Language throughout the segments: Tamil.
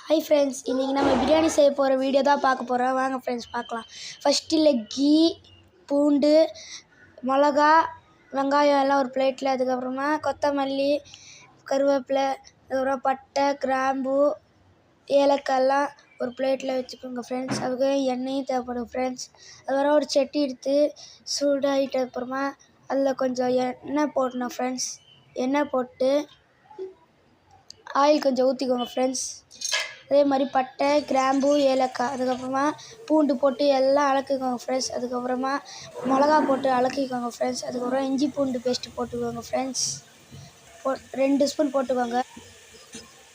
ஹாய் ஃப்ரெண்ட்ஸ், இன்றைக்கி நம்ம பிரியாணி செய்ய போகிற வீடியோ தான் பார்க்க போகிறோம். வாங்க ஃப்ரெண்ட்ஸ் பார்க்கலாம். ஃபஸ்ட்டில் கீ, பூண்டு, மிளகா, வெங்காயம் எல்லாம் ஒரு பிளேட்டில், அதுக்கப்புறமா கொத்தமல்லி, கருவேப்பிலை, அதுக்கப்புறம் பட்டை, கிராம்பு, ஏலக்காயெல்லாம் ஒரு பிளேட்டில் வச்சுக்கோங்க ஃப்ரெண்ட்ஸ். அதுக்கு எண்ணெயும் தேவைப்படும் ஃப்ரெண்ட்ஸ். அதுக்கப்புறம் ஒரு சட்டி எடுத்து சூடாகிட்ட அப்புறமா அதில் கொஞ்சம் எண்ணெய் போடணும் ஃப்ரெண்ட்ஸ். எண்ணெய் போட்டு ஆயில் கொஞ்சம் ஊற்றிக்கோங்க ஃப்ரெண்ட்ஸ். அதே மாதிரி பட்டை, கிராம்பு, ஏலக்காய், அதுக்கப்புறமா பூண்டு போட்டு எல்லாம் அலக்கிக்கோங்க ஃப்ரெண்ட்ஸ். அதுக்கப்புறமா மிளகா போட்டு அலக்கிக்கோங்க ஃப்ரெண்ட்ஸ். அதுக்கப்புறம் இஞ்சி பூண்டு பேஸ்ட்டு போட்டுக்கோங்க ஃப்ரெண்ட்ஸ். 2 ஸ்பூன் போட்டுக்கோங்க.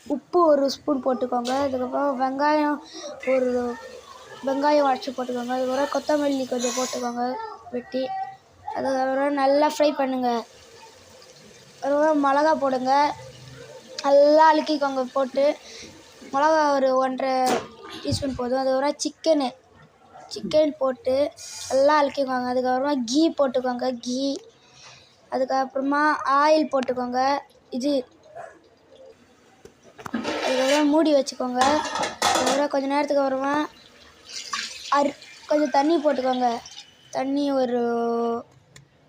உப்பு 1 ஸ்பூன் போட்டுக்கோங்க. அதுக்கப்புறம் வெங்காயம் உடச்சி போட்டுக்கோங்க. அதுக்கப்புறம் கொத்தமல்லி கொஞ்சம் போட்டுக்கோங்க வெட்டி. அதுக்கப்புறம் நல்லா ஃப்ரை பண்ணுங்கள். அதுக்கப்புறம் மிளகா போடுங்க. நல்லா அலக்கிக்கோங்க போட்டு. மிளகா ஒரு 1.5 டீஸ்பூன் போதும். அதுக்கப்புறம் சிக்கன் போட்டு நல்லா அலக்கிக்கோங்க. அதுக்கப்புறமா கீ போட்டுக்கோங்க. அதுக்கப்புறமா ஆயில் போட்டுக்கோங்க. அதுக்கப்புறம் மூடி வச்சுக்கோங்க. அதுக்கப்புறம் கொஞ்சம் நேரத்துக்கு அப்புறமா கொஞ்சம் தண்ணி போட்டுக்கோங்க. தண்ணி ஒரு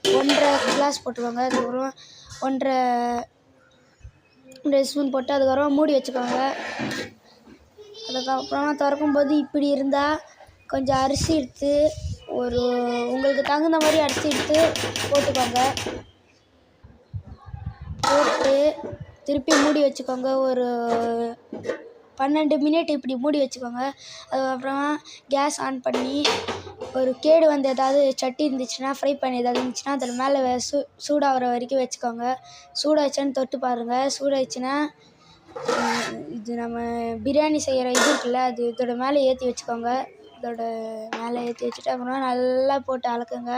1.5 கிளாஸ் போட்டுக்கோங்க. அதுக்கப்புறமா 1.5 ஸ்பூன் போட்டு அதுக்கப்புறமா மூடி வச்சுக்கோங்க. அதுக்கப்புறமா திறக்கும்போது இப்படி இருந்தால் கொஞ்சம் அரிசி எடுத்து உங்களுக்கு தகுந்த மாதிரி அரிசி எடுத்து போட்டுக்கோங்க. போட்டு திருப்பி மூடி வச்சுக்கோங்க. ஒரு 12 மினிட் இப்படி மூடி வச்சுக்கோங்க. அதுக்கப்புறமா கேஸ் ஆன் பண்ணி ஒரு கேடு வந்து ஏதாவது சட்டி இருந்துச்சுன்னா, ஃப்ரை பண்ணி ஏதாவது இருந்துச்சுன்னா அதில் மேலே சூடாகிற வரைக்கும் வச்சுக்கோங்க. சூடாகிடுச்சான்னு தொட்டு பாருங்கள். சூடாகிடுச்சுன்னா இது நம்ம பிரியாணி செய்கிற இது இருக்குல்ல, இதோட மேலே ஏற்றி வச்சுக்கோங்க. இதோட மேலே ஏற்றி வச்சுட்டு அப்புறமா நல்லா போட்டு அலக்குங்க.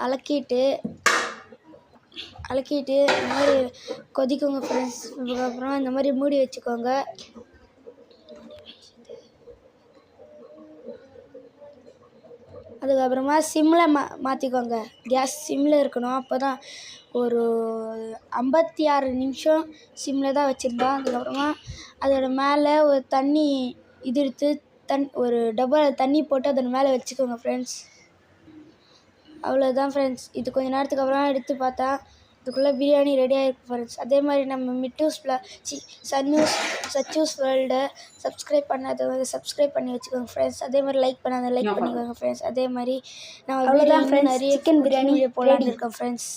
அலக்கிட்டு இந்த மாதிரி கொதிக்குங்க ஃப்ரெண்ட்ஸ். அதுக்கப்புறம் இந்த மாதிரி மூடி வச்சுக்கோங்க. அதுக்கப்புறமா சிம்மில் மாற்றிக்கோங்க. கேஸ் சிம்மில் இருக்கணும். அப்போ தான் ஒரு 56 நிமிஷம் சிம்மில் தான் வச்சுருந்தோம். அதுக்கப்புறமா அதோட மேலே ஒரு தண்ணி எடுத்து ஒரு டப்பாவில் தண்ணி போட்டு அதோட மேலே வச்சுக்கோங்க ஃப்ரெண்ட்ஸ். அவ்வளோதான் ஃப்ரெண்ட்ஸ். இது கொஞ்சம் நேரத்துக்கு அப்புறம் எடுத்து பார்த்தா இதுக்குள்ளே பிரியாணி ரெடியாக இருக்குது ஃப்ரெண்ட்ஸ். அதே மாதிரி நம்ம சச்சூஸ் வேர்ல்டை சப்ஸ்கிரைப் பண்ணாதவங்க சப்ஸ்கிரைப் பண்ணி வச்சுக்கோங்க ஃப்ரெண்ட்ஸ். அதே மாதிரி லைக் பண்ணிக்கோங்க ஃப்ரெண்ட்ஸ். அதே மாதிரி நம்ம அவ்வளோதான் ஃப்ரெண்ட்ஸ். நிறைய சிக்கன் பிரியாணி போடலான்னு இருக்கோம் ஃப்ரெண்ட்ஸ்.